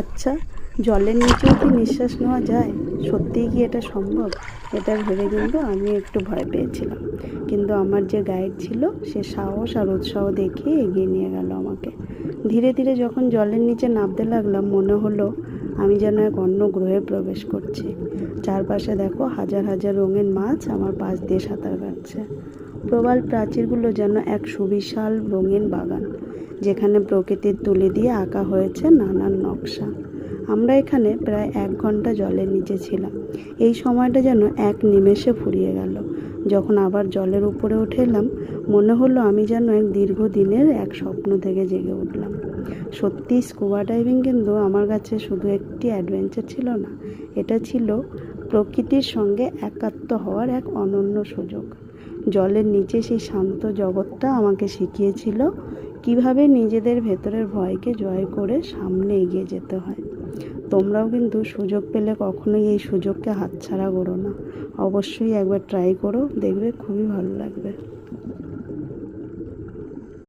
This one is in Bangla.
আচ্ছা, জলের নিচেও কি নিঃশ্বাস নেওয়া যায়? সত্যিই কি এটা সম্ভব? এটা ভেবে কিন্তু আমি একটু ভয় পেয়েছিলাম। কিন্তু আমার যে গাইড ছিল সে সাহস আর উৎসাহ দেখিয়ে এগিয়ে নিয়ে গেল আমাকে। ধীরে ধীরে যখন জলের নিচে নামতে লাগলাম মনে হলো আমি যেন এক অন্য গ্রহে প্রবেশ করছি। চারপাশে দেখো হাজার হাজার রঙিন মাছ আমার পাশ দিয়ে সাঁতার কাটছে। প্রবাল প্রাচীরগুলো যেন এক সুবিশাল রঙিন বাগান, যেখানে প্রকৃতির তুলি দিয়ে আঁকা হয়েছে নানান নকশা। আমরা এখানে প্রায় 1 ঘন্টা জলের নিচে ছিলাম। এই সময়টা যেন এক নিমেষে ফুরিয়ে গেল। যখন আবার জলের উপরে উঠে এলাম মনে হলো আমি যেন এক দীর্ঘদিনের এক স্বপ্ন থেকে জেগে উঠলাম। সত্যি স্কুবা ডাইভিং কিন্তু আমার কাছে শুধু একটি অ্যাডভেঞ্চার ছিল না, এটা ছিল প্রকৃতির সঙ্গে একাত্ম হওয়ার এক অনন্য সুযোগ। জলের নিচে সেই শান্ত জগৎটা আমাকে শিখিয়েছিল কিভাবে নিজেদের ভেতরের ভয়কে জয় করে সামনে এগিয়ে যেতে হয়। তোমরাও কিন্তু সুযোগ পেলে কখনোই এই সুযোগকে হাতছাড়া করো না। অবশ্যই একবার ট্রাই করো, দেখবে খুবই ভালো লাগবে।